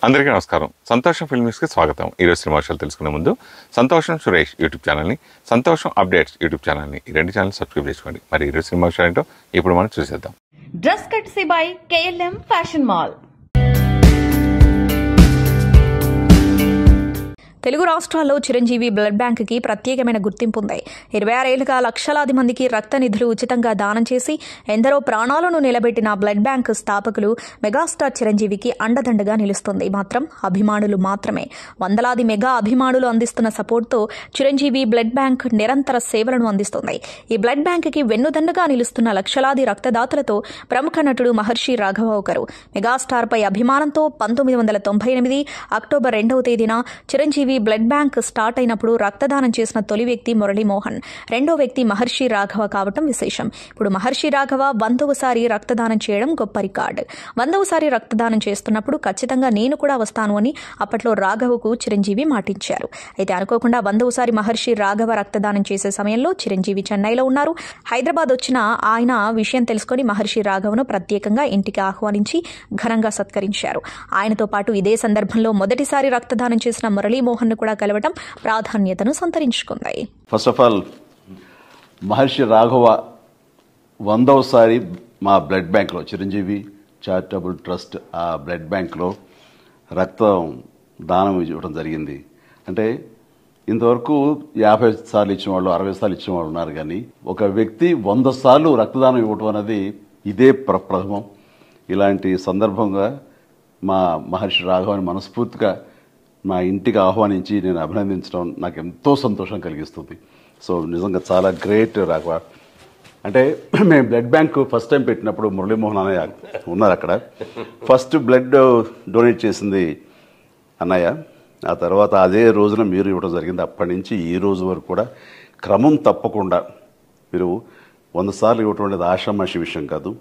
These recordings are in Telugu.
అందరికీ నమస్కారం. సంతోషం ఫిల్మ్స్కి స్వాగతం. ఈరోజు సినిమా విషయాలు తెలుసుకునే ముందు సంతోషం సురేష్ యూట్యూబ్ ఛానల్ని, సంతోషం అప్డేట్స్ యూట్యూబ్ ఛానల్ని, ఈ రెండు ఛానల్ సబ్స్క్రైబ్ చేసుకోండి. మరి ఈరోజు సినిమా విషయాలు ఏంటో ఇప్పుడు మనం చూసేద్దాం. Dress కట్సీ by KLM fashion mall. Telugu రాష్ట్రాల్లో చిరంజీవి బ్లడ్ బ్యాంక్కి ప్రత్యేకమైన గుర్తింపు ఉంది. 26 ఏళ్లుగా లక్షలాది మందికి రక్త నిధులు ఉచితంగా దానం చేసి ఎందరో ప్రాణాలను నిలబెట్టిన బ్లడ్ బ్యాంక్ స్థాపకులు మెగాస్టార్ చిరంజీవికి అండదండగా నిలుస్తుంది మాత్రం అభిమానులు మాత్రమే. వందలాది మెగా అభిమానులు అందిస్తున్న సపోర్ట్తో చిరంజీవి బ్లడ్ బ్యాంక్ నిరంతర సేవలను అందిస్తుంది. ఈ బ్లడ్ బ్యాంక్కి వెన్నుదన్నుగా నిలుస్తున్న లక్షలాది రక్తదాతలతో ప్రముఖ నటుడు మహర్షి రాఘవ ఒకరు. మెగాస్టార్పై అభిమానంతో 1998 అక్టోబర్ 2వ తేదీన చిరంజీవి బ్లడ్ బ్యాంక్ స్టార్ట్ అయినప్పుడు రక్తదానం చేసిన తొలి వ్యక్తి మురళీమోహన్, రెండో వ్యక్తి మహర్షి రాఘవ కావటం విశేషం. ఇప్పుడు మహర్షి రాఘవ 100వసారి రక్తదానం చేయడం గొప్ప రికార్డు. 100వసారి రక్తదానం చేస్తున్నప్పుడు ఖచ్చితంగా నేను కూడా వస్తాను అని అప్పట్లో రాఘవకు చిరంజీవి మాటించారు. అయితే అనుకోకుండా 100వసారి మహర్షి రాఘవ రక్తదానం చేసే సమయంలో చిరంజీవి చెన్నైలో ఉన్నారు. హైదరాబాద్ వచ్చిన ఆయన విషయం తెలుసుకుని మహర్షి రాఘవను ప్రత్యేకంగా ఇంటికి ఆహ్వానించి ఘనంగా సత్కరించారు. ఆయనతో పాటు ఇదే సందర్భంలో మొదటిసారి రక్తదానం చేసిన మురళీమోహన్ కూడా కలవడం ప్రాధాన్యతను సంతరించుకుంది. ఫస్ట్ ఆఫ్ ఆల్ మహర్షి రాఘవ 100వసారి మా బ్లడ్ బ్యాంక్లో, చిరంజీవి చారిటబుల్ ట్రస్ట్ ఆ బ్లడ్ బ్యాంక్లో రక్తం దానం ఇవ్వడం జరిగింది. అంటే ఇంతవరకు 50 సార్లు ఇచ్చిన వాళ్ళు, 60 సార్లు ఇచ్చిన వాళ్ళు ఉన్నారు. కానీ ఒక వ్యక్తి 100 సార్లు రక్తదానం ఇవ్వడం అనేది ఇదే ప్రథమం. ఇలాంటి సందర్భంగా మా మహర్షి రాఘవని మనస్ఫూర్తిగా మా ఇంటికి ఆహ్వానించి నేను అభినందించడం నాకు ఎంతో సంతోషం కలిగిస్తుంది. సో నిజంగా చాలా గ్రేట్ రాఘవ. అంటే మేము బ్లడ్ బ్యాంక్ ఫస్ట్ టైం పెట్టినప్పుడు మురళీమోహన్ అన్నయ్య ఉన్నారు అక్కడ. ఫస్ట్ బ్లడ్ డొనేట్ చేసింది అన్నయ్య. ఆ తర్వాత అదే రోజున మీరు ఇవ్వడం జరిగింది. అప్పటి నుంచి ఈ రోజు వరకు కూడా క్రమం తప్పకుండా మీరు 100 సార్లు ఇవ్వటం అనేది ఆషామాషి విషయం కాదు.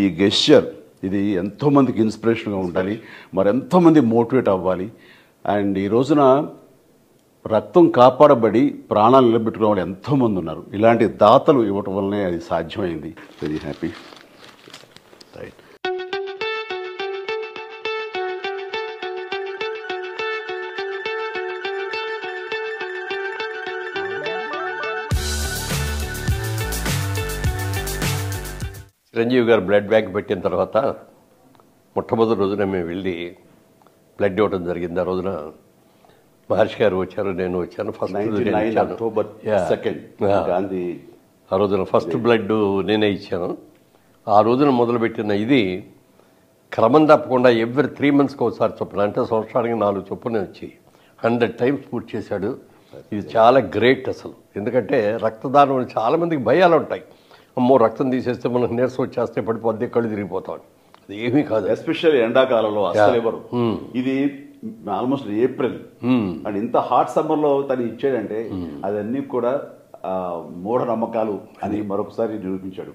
ఈ గెస్చర్ ఇది ఎంతోమందికి ఇన్స్పిరేషన్గా ఉండాలి, మరెంతోమంది మోటివేట్ అవ్వాలి. అండ్ ఈ రోజున రక్తం కాపాడబడి ప్రాణాలు నిలబెట్టుకునే వాళ్ళు ఎంతోమంది ఉన్నారు. ఇలాంటి దాతలు ఇవ్వటం వల్లనే అది సాధ్యమైంది. Very happy. రైట్. చిరంజీవి గారు బ్లడ్ బ్యాంక్ పెట్టిన తర్వాత మొట్టమొదటి రోజున మేము వెళ్ళి బ్లడ్ ఇవ్వడం జరిగింది. ఆ రోజున మహర్షి గారు వచ్చారు, నేను వచ్చాను. ఫస్ట్ అక్టోబర్ 2 ఆ రోజున ఫస్ట్ బ్లడ్ నేనే ఇచ్చాను. ఆ రోజున మొదలుపెట్టిన ఇది క్రమం తప్పకుండా ఎవ్రీ 3 మంత్స్కి ఒకసారి చొప్పున, అంటే సంవత్సరానికి 4 చొప్పున వచ్చి 100 టైమ్స్ పూర్తి చేశాడు. ఇది చాలా గ్రేట్ అసలు. ఎందుకంటే రక్తదానం చాలా మందికి భయాలు ఉంటాయి. అమ్మో రక్తం తీసేస్తే మనకు నీరసం వచ్చేస్తే పడిపోద్ది, కళ్ళు తిరిగిపోతాం. అది ఏమీ కాదు. ఎస్పెషల్లీ ఎండాకాలంలో అసలు ఎవరు. ఇది ఆల్మోస్ట్ ఏప్రిల్ అండ్ ఇంత హాట్ సమ్మర్ లో తను ఇచ్చాడంటే అదన్నీ కూడా మూఢ నమ్మకాలు అని మరొకసారి నిరూపించాడు.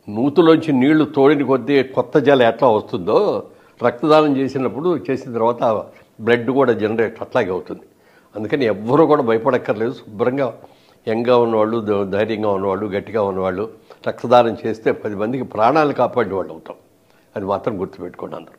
నూతులోంచి నీళ్లు తోడిని కొద్దీ కొత్త జలం ఎట్లా వస్తుందో రక్తదానం చేసిన తర్వాత బ్లడ్ కూడా జనరేట్ అట్లాగే అవుతుంది. అందుకని ఎవ్వరూ కూడా భయపడక్కర్లేదు. శుభ్రంగా యంగ్గా ఉన్నవాళ్ళు, ధైర్యంగా ఉన్నవాళ్ళు, గట్టిగా ఉన్నవాళ్ళు రక్తదానం చేస్తే 10 మందికి ప్రాణాలు కాపాడే వాళ్ళు అవుతాం. అది మాత్రం గుర్తుపెట్టుకోండి అందరూ.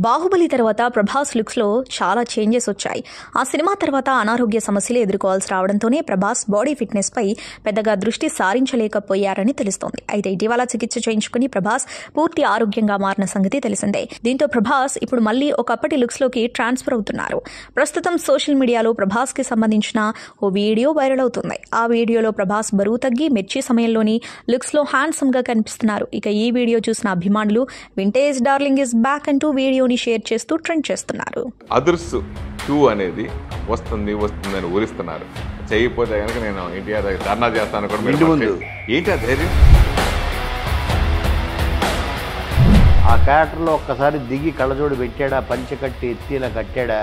బాహుబలి తర్వాత ప్రభాస్ లుక్స్లో చాలా చేంజెస్ వచ్చాయి. ఆ సినిమా తర్వాత అనారోగ్య సమస్యలు ఎదుర్కోవాల్సి రావడంతోనే ప్రభాస్ బాడీ ఫిట్నెస్ పై పెద్దగా దృష్టి సారించలేకపోయారని తెలుస్తోంది. అయితే ఇటీవల చికిత్స చేయించుకుని ప్రభాస్ పూర్తి ఆరోగ్యంగా మారిన సంగతి తెలిసిందే. దీంతో ప్రభాస్ ఇప్పుడు మళ్లీ ఒకప్పటి లుక్స్ లోకి ట్రాన్స్ఫర్ అవుతున్నారు. ప్రస్తుతం సోషల్ మీడియాలో ప్రభాస్ కి సంబంధించిన ఓ వీడియో వైరల్ అవుతుంది. ఆ వీడియోలో ప్రభాస్ బరువు తగ్గి మిర్చి సమయంలోని లుక్స్ లో హ్యాండ్సమ్ గా కనిపిస్తున్నారు. ఇక ఈ వీడియో చూసిన అభిమానులు వింటేజ్ డార్లింగ్ ఇస్ బ్యాక్ అంటూ వీడియో షేర్ చేస్తూ ట్రెండ్ చేస్తున్నారు. అదర్స్ 2 అనేది వస్తుంది అని ఊరిస్తున్నారు. చేయకపోతే కనుక నేను ఎన్టీఆర్ దగ్గర ధర్నా చేస్తాను కూడా. ఏంటి ఆ ధైర్యం? ఆ క్యారెక్టర్లో ఒక్కసారి దిగి కళ్ళజోడు పెట్టాడా, పంచె కట్టి ఎత్తిలా కట్టాడా?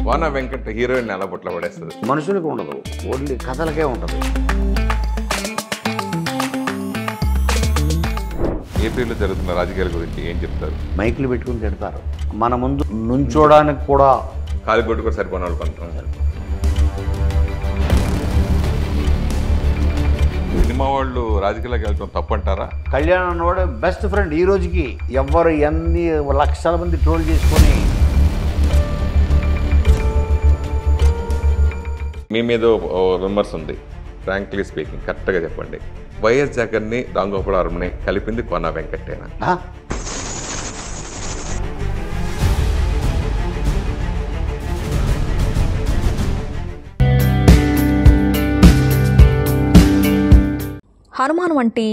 వాన వెంకట్ హీరోయిన్ ఎలా పుట్ల పడేస్తుంది. మనుషులకు ఉండదు, ఓన్లీ కథలకే ఉంటుంది. ఏపీలో జరుగుతున్న రాజకీయాల గురించి ఏం చెప్తారు? మైకులు పెట్టుకుని తిడతారు. మన ముందు నుంచోడానికి కూడా కాలిగొట్టు కూడా సరిపోయిన వాళ్ళు కొంటారు. సినిమా వాళ్ళు రాజకీయాలకు వెళ్ళడం తప్పంటారా? కళ్యాణ్ అన్నవాడు బెస్ట్ ఫ్రెండ్ ఈ రోజుకి. ఎవరు ఎన్ని లక్షల మంది ట్రోల్ చేసుకొని మీ మీద విమర్శ ఉంది, ఫ్రాంక్లీ స్పీకింగ్ కరెక్ట్గా చెప్పండి. వైఎస్ జగన్ని రాంగోపాలవరంని కలిపింది కోన వెంకటేనా? హనుమాన్ వంటి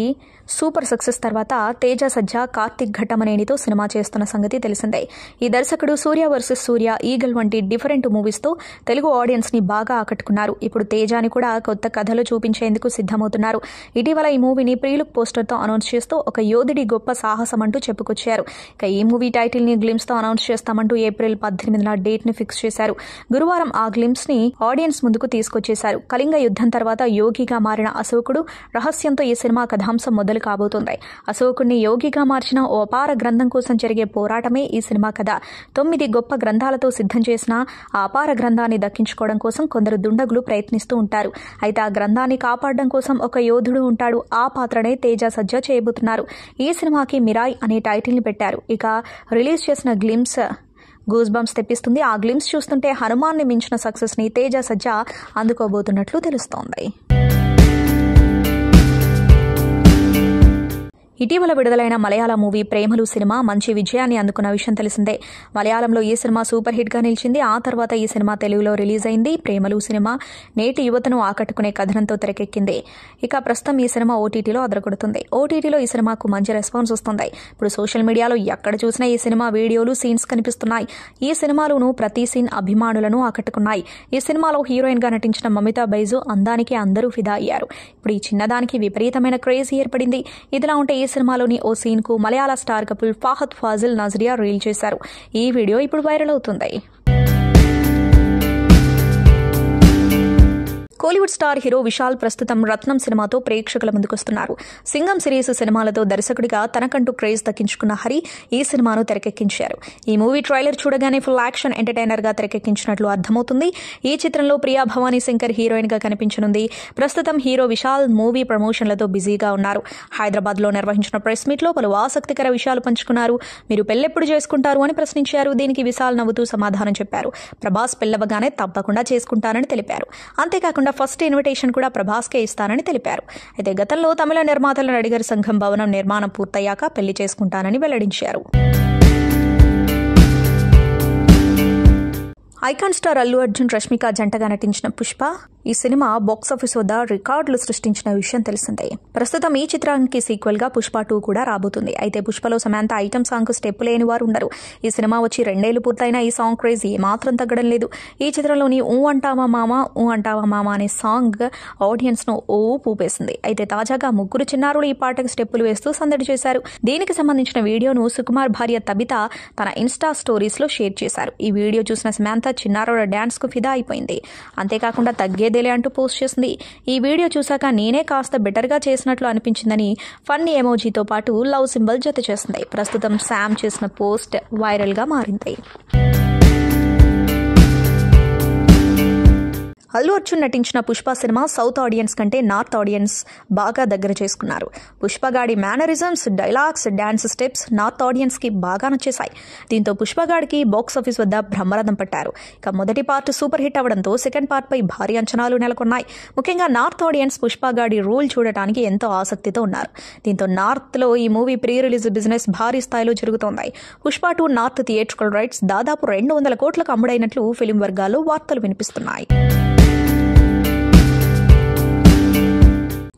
సూపర్ సక్సెస్ తర్వాత తేజ సజ్జా కార్తిక్ ఘట్టమనేనితో సినిమా చేస్తున్న సంగతి తెలిసిందే. ఈ దర్శకుడు సూర్య వర్సెస్ సూర్య, ఈగల్ వంటి డిఫరెంట్ మూవీస్తో తెలుగు ఆడియన్స్ని బాగా ఆకట్టుకున్నారు. ఇప్పుడు తేజాని కూడా కొత్త కథలు చూపించేందుకు సిద్ధమవుతున్నారు. ఇటీవల ఈ మూవీని ప్రీలుక్ పోస్టర్తో అనౌన్స్ చేస్తూ ఒక యోధుడి గొప్ప సాహసం అంటూ చెప్పుకొచ్చారు. ఇక ఈ మూవీ టైటిల్ని గ్లిమ్స్తో అనౌన్స్ చేస్తామంటూ ఏప్రిల్ 18న డేట్ని ఫిక్స్ చేశారు. గురువారం ఆ గ్లిమ్స్ని ఆడియన్స్ ముందుకు తీసుకొచ్చేశారు. కళింగ యుద్ధం తర్వాత యోగిగా మారిన అశోకుడు రహస్యంతో ఈ సినిమా కథాంశం మొదలు కాబోతుంది. అశోకుడిని యోగిగా మార్చిన ఓ అపార గ్రంథం కోసం జరిగే పోరాటమే ఈ సినిమా కథ. 9 గొప్ప గ్రంథాలతో సిద్ధం చేసిన ఆ అపార గ్రంథాన్ని దక్కించుకోవడం కోసం కొందరు దుండగులు ప్రయత్నిస్తూ ఉంటారు. అయితే ఆ గ్రంథాన్ని కాపాడడం కోసం ఒక యోధుడు ఉంటాడు. ఆ పాత్రనే తేజ సజ్జా చేయబోతున్నారు. ఈ సినిమాకి మిరాయ్ అనే టైటిల్ని పెట్టారు. ఇక రిలీజ్ చేసిన గ్లిమ్స్ గూస్ బంప్స్ తెప్పిస్తుంది. ఆ గ్లిమ్స్ చూస్తుంటే హనుమాన్ని మించిన సక్సెస్ ని తేజ సజ్జా అందుకోబోతున్నట్లు తెలుస్తోంది. ఇటీవల విడుదలైన మలయాళ మూవీ ప్రేమలు సినిమా మంచి విజయాన్ని అందుకున్న విషయం తెలిసిందే. మలయాళంలో ఈ సినిమా సూపర్ హిట్గా నిలిచింది. ఆ తర్వాత ఈ సినిమా తెలుగులో రిలీజ్ అయింది. ప్రేమలు సినిమా నేటి యువతను ఆకట్టుకునే కథనంతో తెరకెక్కింది. ఇక ప్రస్తుతం ఈ సినిమా ఓటీటీలో అదరగొడుతుంది. ఓటీటీలో ఈ సినిమాకు మంచి రెస్పాన్స్ వస్తుంది. ఇప్పుడు సోషల్ మీడియాలో ఎక్కడ చూసినా ఈ సినిమా వీడియోలు, సీన్స్ కనిపిస్తున్నాయి. ఈ సినిమాలోనూ ప్రతి సీన్ అభిమానులను ఆకట్టుకున్నాయి. ఈ సినిమాలో హీరోయిన్ గా నటించిన మమితా బైజు అందానికి అందరూ ఫిదా అయ్యారు. ఇప్పుడు ఈ చిన్నదానికి విపరీతమైన క్రేజ్ ఏర్పడింది. ఇదిలా ఉంటే ఈ సినిమాలోని ఓ సీన్ కు Malayala star couple Fahadh Faasil, Nazriya reel చేశారు. ఈ వీడియో ఇప్పుడు వైరల్ అవుతుంది. కోలీవుడ్ స్టార్ హీరో విశాల్ ప్రస్తుతం రత్నం సినిమాతో ప్రేక్షకుల ముందుకొస్తున్నారు. సింగం సిరీస్ సినిమాలతో దర్శకుడిగా తనకంటూ క్రేజ్ దక్కించుకున్న హరి ఈ సినిమాను తెరకెక్కించారు. ఈ మూవీ ట్రైలర్ చూడగానే ఫుల్ యాక్షన్ ఎంటర్టైనర్ గా తెరకెక్కించినట్లు అర్థమవుతుంది. ఈ చిత్రంలో ప్రియా భవానీ శంకర్ హీరోయిన్ గా కనిపించనుంది. ప్రస్తుతం హీరో విశాల్ మూవీ ప్రమోషన్లతో బిజీగా ఉన్నారు. హైదరాబాద్ లో నిర్వహించిన ప్రెస్ మీట్ లో పలు ఆసక్తికర విషయాలు పంచుకున్నారు. మీరు పెళ్లెప్పుడు చేసుకుంటారు అని ప్రశ్నించారు. దీనికి విశాల్ నవ్వుతూ సమాధానం చెప్పారు. ప్రభాస్ పెళ్లవగానే తప్పకుండా చేసుకుంటానని తెలిపారు. అంతేకాకుండా ఫస్ట్ ఇన్విటేషన్ కూడా ప్రభాస్కే ఇస్తానని తెలిపారు. అయితే గతంలో తమిళ నిర్మాతల నడిగర్ సంఘం భవనం నిర్మాణం పూర్తయ్యాక పెళ్లి చేసుకుంటానని వెల్లడించారు. ఐకాన్ స్టార్ అల్లు అర్జున్, రష్మిక జంటగా నటించిన పుష్ప ఈ సినిమా బాక్సాఫీస్ వద్ద రికార్డులు సృష్టించిన విషయం తెలిసిందే. ప్రస్తుతం ఈ చిత్రానికి సీక్వెల్ గా పుష్ప 2 కూడా రాబోతుంది. అయితే పుష్పలో సమాంత ఐటమ్ సాంగ్ కు స్టెప్ లేని వారు ఉండరు. ఈ సినిమా వచ్చి 2 ఏళ్లు పూర్తయినా ఈ సాంగ్ క్రేజ్ ఏమాత్రం తగ్గడం లేదు. ఈ చిత్రంలోని ఊ అంటావా మామ ఊ అంటావా మామ అనే సాంగ్ ఆడియన్స్ ను ఊపేసింది. అయితే తాజాగా 3 చిన్నారులు ఈ పాటకు స్టెప్పులు వేస్తూ సందడి చేశారు. దీనికి సంబంధించిన వీడియోను సుకుమార్ భార్య తబిత తన ఇన్స్టా స్టోరీస్ లో షేర్ చేశారు. ఈ వీడియో చూసిన సమాంత చిన్నారుల డాన్స్ కు ఫిదా అయిపోయింది. అంతేకాకుండా తగ్గేదేలే అంటూ పోస్ట్ చేసింది. ఈ వీడియో చూశాక నేనే కాస్త బెటర్ గా చేసినట్లు అనిపించిందని ఫన్నీ ఎమోజీతో పాటు లవ్ సింబల్ జత చేసింది. ప్రస్తుతం శామ్ చేసిన పోస్ట్ వైరల్ గా మారింది. అల్లు అర్జున్ నటించిన పుష్ప సినిమా సౌత్ ఆడియన్స్ కంటే నార్త్ ఆడియన్స్ బాగా దగ్గర చేసుకున్నారు. పుష్పగాడి mannerisms, dialogues, dance steps north audience కి బాగా నచ్చేశాయి. దీంతో పుష్పగాడికి బాక్సాఫీస్ వద్ద బ్రహ్మరథం పట్టారు. ఇక మొదటి పార్ట్ సూపర్ హిట్ అవడంతో సెకండ్ పార్ట్ పై భారీ అంచనాలు నెలకొన్నాయి. ముఖ్యంగా నార్త్ ఆడియన్స్ పుష్పగాడి రూల్ చూడటానికి ఎంతో ఆసక్తితో ఉన్నారు. దీంతో నార్త్ లో ఈ మూవీ ప్రీ రిలీజ్ బిజినెస్ భారీ స్థాయిలో జరుగుతోంది. పుష్ప 2 నార్త్ థియేట్రికల్ రైట్స్ దాదాపు 200 కోట్లకు అమ్ముడైనట్లు ఫిలిం వర్గాల్లో వార్తలు వినిపిస్తున్నాయి.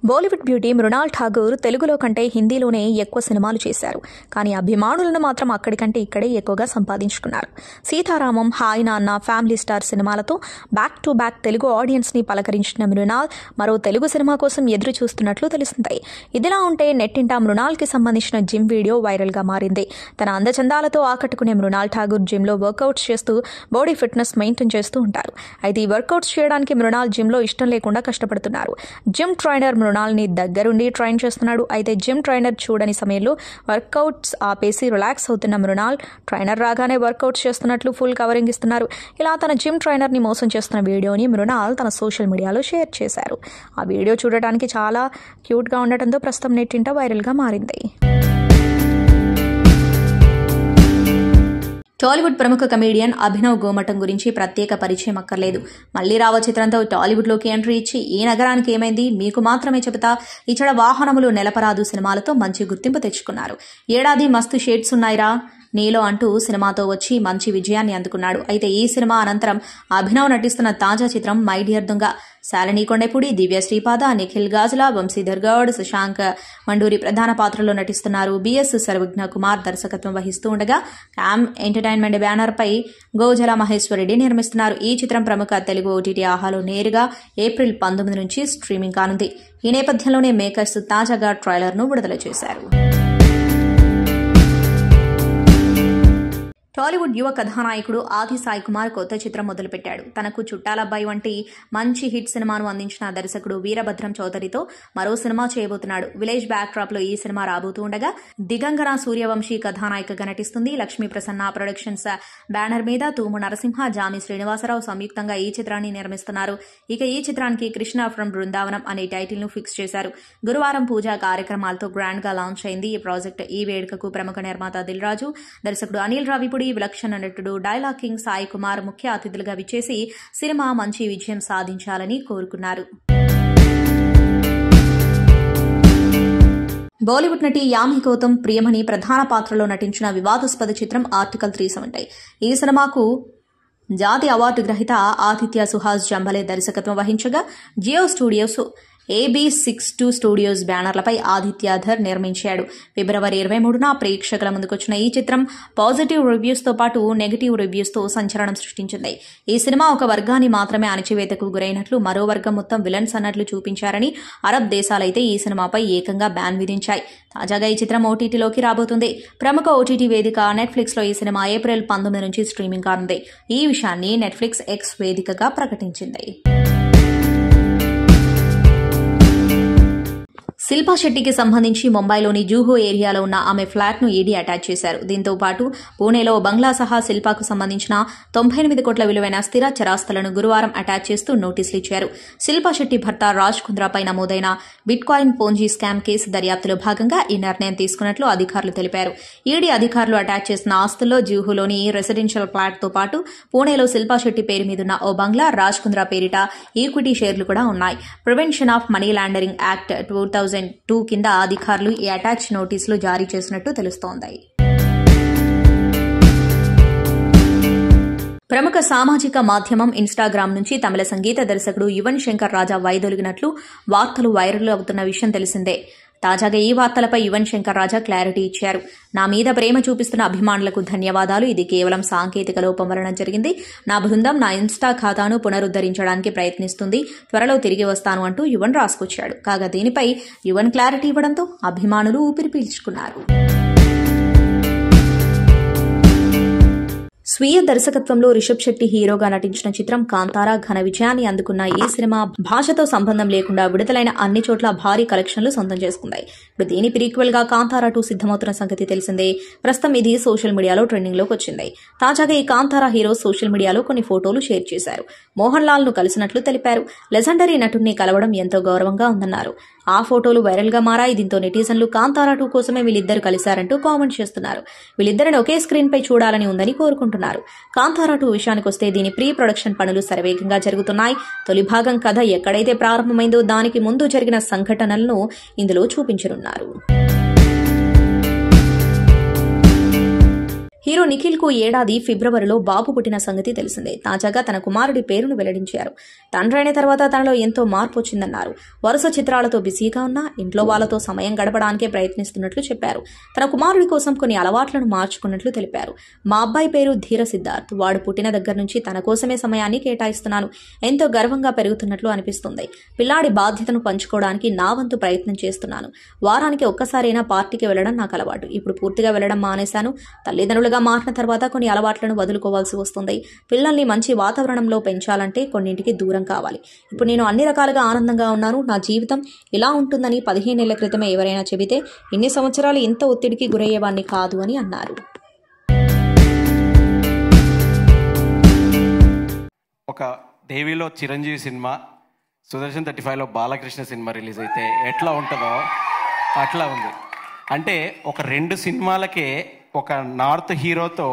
బాలీవుడ్ బ్యూటీ మృణాల్ ఠాగూర్ తెలుగులో కంటే హిందీలోనే ఎక్కువ సినిమాలు చేశారు. కానీ అభిమానులను మాత్రం అక్కడికంటే ఇక్కడే ఎక్కువగా సంపాదించుకున్నారు. సీతారామం, హాయ్ నాన్న, ఫ్యామిలీ స్టార్ సినిమాలతో back to back Telugu audience ని పలకరించిన మృణాల్ మరో తెలుగు సినిమా కోసం ఎదురు చూస్తున్నట్లు తెలిసింది. ఇదిలా ఉంటే నెట్టింట మృణాల్ కి సంబంధించిన జిమ్ వీడియో వైరల్ గా మారింది. తన అందచందాలతో ఆకట్టుకునే మృణాల్ ఠాగూర్ జిమ్ లో వర్కౌట్స్ చేస్తూ బాడీ ఫిట్నెస్ మెయింటైన్ చేస్తూ ఉంటారు. అయితే ఈ వర్కౌట్స్ చేయడానికి మృణాల్ జిమ్ లో ఇష్టం లేకుండా కష్టపడుతున్నారు. జిమ్ ట్రైనర్ మృణాల్ని దగ్గరుండి ట్రైన్ చేస్తున్నాడు. అయితే జిమ్ ట్రైనర్ చూడని సమయంలో వర్కౌట్స్ ఆపేసి రిలాక్స్ అవుతున్న మృణాల్ ట్రైనర్ రాగానే వర్కౌట్స్ చేస్తున్నట్లు ఫుల్ కవరింగ్ ఇస్తున్నారు. ఇలా తన జిమ్ ట్రైనర్ని మోసం చేస్తున్న వీడియోని మృణాల్ తన సోషల్ మీడియాలో షేర్ చేశారు. ఆ వీడియో చూడటానికి చాలా క్యూట్గా ఉండటంతో ప్రస్తుతం నెట్టింట వైరల్గా మారింది. టాలీవుడ్ ప్రముఖ కమేడియన్ అభినవ్ గోమటం గురించి ప్రత్యేక పరిచయం అక్కర్లేదు. మళ్లీ రావ చిత్రంతో టాలీవుడ్లోకి ఎంట్రీ ఇచ్చి ఈ నగరానికి ఏమైంది మీకు మాత్రమే చెబుతా, ఇచ్చడ వాహనములు నెలపరాదు సినిమాలతో మంచి గుర్తింపు తెచ్చుకున్నారు. ఏడాది మస్తు షేడ్స్ ఉన్నాయిరా నీలో అంటూ సినిమాతో వచ్చి మంచి విజయాన్ని అందుకున్నాడు. అయితే ఈ సినిమా అనంతరం అభినవ్ నటిస్తున్న తాజా చిత్రం మై డియర్ దొంగ. శాలిని కొండెపూడి, దివ్య శ్రీపాద, నిఖిల్ గాజుల, వంశీధర్ గౌడ్, శశాంక్ మండూరి ప్రధాన పాత్రలో నటిస్తున్నారు. బిఎస్ సర్వజ్ఞ కుమార్ దర్శకత్వం వహిస్తూ ఉండగా క్యామ్ ఎంటర్టైన్మెంట్ బ్యానర్ పై గోజల మహేశ్వరరెడ్డి నిర్మిస్తున్నారు. ఈ చిత్రం ప్రముఖ తెలుగు ఓటీటీ ఆహాలో నేరుగా ఏప్రిల్ 19 నుంచి స్ట్రీమింగ్ కానుంది. ఈ నేపథ్యంలోనే మేకర్స్ తాజాగా ట్రైలర్ను విడుదల చేశారు. టాలీవుడ్ యువ కథానాయకుడు ఆది సాయి కుమార్ కొత్త చిత్రం మొదలుపెట్టాడు. తనకు చుట్టాలబ్బాయి వంటి మంచి హిట్ సినిమాను అందించిన దర్శకుడు వీరభద్రం చౌదరితో మరో సినిమా చేయబోతున్నాడు. విలేజ్ బ్యాక్ డ్రాప్ లో ఈ సినిమా రాబోతూ ఉండగా దిగంగన సూర్యవంశీ కథానాయికగా నటిస్తుంది. లక్ష్మీ ప్రసన్న ప్రొడక్షన్స్ బ్యానర్ మీద తూము నరసింహ, జామి శ్రీనివాసరావు సంయుక్తంగా ఈ చిత్రాన్ని నిర్మిస్తున్నారు. ఇక ఈ చిత్రానికి కృష్ణ ఫ్రమ్ బృందావనం అనే టైటిల్ ను ఫిక్స్ చేశారు. గురువారం పూజా కార్యక్రమాలతో గ్రాండ్ గా లాంచ్ అయింది ఈ ప్రాజెక్ట్. ఈ వేడుకకు ప్రముఖ నిర్మాత దిల్ రాజు, దర్శకుడు అనిల్ రావిపూడి, విలక్షణ నటుడు డైలాగ్ కింగ్ సాయి కుమార్ ముఖ్య అతిథులుగా విచ్చేసి సినిమా మంచి విజయం సాధించాలని కోరుకున్నారు. బాలీవుడ్ నటి యామి గౌతమ్ ప్రియమణి ప్రధాన పాత్రలో నటించిన వివాదాస్పద చిత్రం ఆర్టికల్ 370. ఈ సినిమాకు జాతీయ అవార్డు గ్రహీత ఆదిత్య సుహాస్ జంబలే దర్శకత్వం వహించగా Jio studios AB62 studios బ్యానర్లపై Adityadhar నిర్మించాడు. ఫిబ్రవరి 23న ప్రేక్షకుల ముందుకొచ్చిన ఈ చిత్రం పాజిటివ్ రివ్యూస్ తో పాటు నెగటివ్ రివ్యూస్ తో సంచలనం సృష్టించింది. ఈ సినిమా ఒక వర్గాన్ని మాత్రమే అణచివేతకు గురైనట్లు, మరో వర్గం మొత్తం విలన్స్ అన్నట్లు చూపించారని అరబ్ దేశాలైతే ఈ సినిమాపై ఏకంగా బ్యాన్ విధించాయి. తాజాగా ఈ చిత్రం ఓటీటీలోకి రాబోతుంది. ప్రముఖ ఓటీటీ వేదిక నెట్ఫ్లిక్స్ లో ఈ సినిమా ఏప్రిల్ 19 నుంచి స్ట్రీమింగ్ కానుంది. ఈ విషయాన్ని నెట్ఫ్లిక్స్ ఎక్స్ వేదికగా ప్రకటించింది. శిల్పా శెట్టికి సంబంధించి ముంబైలోని జూహో ఏరియాలో ఉన్న ఆమె ఫ్లాట్ ను ఈడీ అటాచ్ చేశారు. దీంతో పాటు పూణేలో బంగ్లా సహా శిల్పాకు సంబంధించిన 98 కోట్ల విలువైన స్థిర చరాస్తులను గురువారం అటాచ్ చేస్తూ నోటీసులు ఇచ్చారు. శిల్పా శెట్టి భర్త రాజ్ కుంద్రాపై నమోదైన బిట్కాయిన్ పోంజీ స్కామ్ కేసు దర్యాప్తులో భాగంగా ఈ నిర్ణయం తీసుకున్నట్లు అధికారులు తెలిపారు. ఈడీ అధికారులు అటాచ్ చేసిన ఆస్తుల్లో జూహోలోని రెసిడెన్షియల్ ఫ్లాట్ తో పాటు పూణేలో శిల్పా శెట్టి పేరు మీదున్న ఓ బంగ్లా, రాజ్ కుంద్రా పేరిట ఈక్విటీ షేర్లు కూడా ఉన్నాయి. Prevention of money laundering act 2002 కింద అధికారులు ఈ అటాచ్ నోటీసులు జారీ చేసినట్టు తెలుస్తోంది. ప్రముఖ సామాజిక మాధ్యమం ఇన్స్టాగ్రామ్ నుంచి తమిళ సంగీత దర్శకుడు యువన్ శంకర్ రాజా వైదొలిగినట్లు వార్తలు వైరల్ అవుతున్న విషయం తెలిసిందే. తాజాగా ఈ వార్తలపై యువన్ శంకర్ రాజా క్లారిటీ ఇచ్చారు. నా మీద ప్రేమ చూపిస్తున్న అభిమానులకు ధన్యవాదాలు. ఇది కేవలం సాంకేతిక లోపం వలన జరిగింది. నా బృందం నా ఇన్స్టా ఖాతాను పునరుద్దరించడానికి ప్రయత్నిస్తుంది. త్వరలో తిరిగి వస్తాను అంటూ యువన్ రాసుకొచ్చాడు. కాగా దీనిపై యువన్ క్లారిటీ ఇవ్వడంతో అభిమానులు ఊపిరి పీల్చుకున్నారు. స్వీయ దర్శకత్వంలో రిషబ్ శెట్టి హీరోగా నటించిన చిత్రం కాంతారా ఘన విజయాన్ని అందుకున్న ఈ సినిమా భాషతో సంబంధం లేకుండా విడుదలైన అన్ని చోట్ల భారీ కలెక్షన్లు సొంతం చేసుకుంది. ఇప్పుడు దీని ప్రీక్వెల్ గా కాంతారా 2 సిద్దమవుతున్న సంగతి తెలిసిందే. ప్రస్తుతం ఇది సోషల్ మీడియాలో ట్రెండింగ్ లోకి వచ్చింది. తాజాగా ఈ కాంతారా హీరో సోషల్ మీడియాలో కొన్ని ఫోటోలు షేర్ చేశారు. మోహన్ లాల్ ను కలిసినట్లు తెలిపారు. లెజెండరీ నటుడిని కలవడం ఎంతో గౌరవంగా ఉందన్నారు. ఆ ఫోటోలు వైరల్ గా మారాయి. దీంతో నెటిజన్లు కాంతారా 2 కోసమే వీళ్ళిద్దరు కలిశారంటూ కామెంట్ చేస్తున్నారు. వీళ్ళిద్దరిని ఒకే స్క్రీన్ పై చూడాలని ఉందని కోరుకుంటున్నారు. కాంతారా 2 విషయానికొస్తే దీని ప్రీ ప్రొడక్షన్ పనులు శరవేగంగా జరుగుతున్నాయి. తొలి భాగం కథ ఎక్కడైతే ప్రారంభమైందో దానికి ముందు జరిగిన సంఘటనలను ఇందులో చూపించనున్నారు. హీరో నిఖిల్ కు ఏడాది ఫిబ్రవరిలో బాబు పుట్టిన సంగతి తెలిసిందే. తాజాగా తన కుమారుడి పేరును వెల్లడించారు. తండ్రైన తర్వాత తనలో ఎంతో మార్పు వచ్చిందన్నారు. వరుస చిత్రాలతో బిజీగా ఉన్నా ఇంట్లో వాళ్లతో సమయం గడపడానికే ప్రయత్నిస్తున్నట్లు చెప్పారు. తన కుమారుడి కోసం కొన్ని అలవాట్లను మార్చుకున్నట్లు తెలిపారు. మా అబ్బాయి పేరు ధీర సిద్ధార్థ్. వాడు పుట్టిన దగ్గర నుంచి తన కోసమే సమయాన్ని కేటాయిస్తున్నాను. ఎంతో గర్వంగా పెరుగుతున్నట్లు అనిపిస్తుంది. పిల్లాడి బాధ్యతను పంచుకోవడానికి నా వంతు ప్రయత్నం చేస్తున్నాను. వారానికి ఒక్కసారైనా పార్టీకి వెళ్లడం నాకు అలవాటు. ఇప్పుడు పూర్తిగా వెళ్లడం మానేశాను. తల్లిదండ్రులుగా పెద్దగా మారిన తర్వాత కొన్ని అలవాట్లను వదులుకోవాల్సి వస్తుంది. పిల్లల్ని మంచి వాతావరణంలో పెంచాలంటే కొన్నింటికి దూరం కావాలి. ఇప్పుడు నేను అన్ని రకాలుగా ఆనందంగా ఉన్నాను. నా జీవితం ఇలా ఉంటుందని 15 ఏళ్ల క్రితమే ఎవరైనా చెబితే ఇన్ని సంవత్సరాలు ఇంత ఒత్తిడికి గురయ్యేవాడిని కాదు అని అన్నారు. ఒక దేవిలో చిరంజీవి సినిమా, సుదర్శన్ 35లో బాలకృష్ణ సినిమా రిలీజ్ అయితే ఎట్లా ఉంటుందో అట్లా ఉంది. అంటే ఒక 2 సినిమాలకే ఒక నార్త్ హీరోతో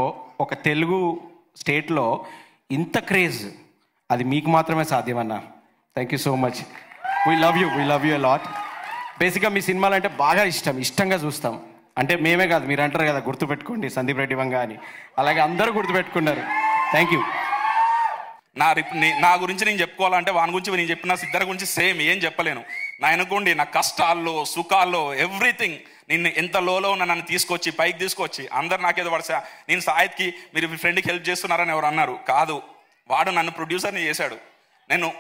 ఒక తెలుగు స్టేట్లో ఇంత క్రేజ్, అది మీకు మాత్రమే సాధ్యమన్నా. Thank you so much. We love you a lot. బేసిక్గా మీ సినిమాలు అంటే బాగా ఇష్టంగా చూస్తాం. అంటే మేమే కాదు, మీరు అంటారు కదా గుర్తుపెట్టుకోండి సందీప్ రెడ్డి వంగ అని, అలాగే అందరూ గుర్తుపెట్టుకున్నారు. Thank you. నా గురించి నేను చెప్పుకోవాలంటే వాని గురించి నేను చెప్పిన ఇద్దరి గురించి సేమ్ ఏం చెప్పలేను. నా అనుకోండి, నా కష్టాల్లో సుఖాల్లో ఎవ్రీథింగ్, నిన్ను ఎంత లోలో ఉన్నా నన్ను తీసుకొచ్చి పైకి తీసుకొచ్చి అందరు నాకేదో పడసా. నేను సాయిత్కి మీరు మీ ఫ్రెండ్కి హెల్ప్ చేస్తున్నారని ఎవరు అన్నారు కాదు, వాడు నన్ను ప్రొడ్యూసర్ని చేశాడు.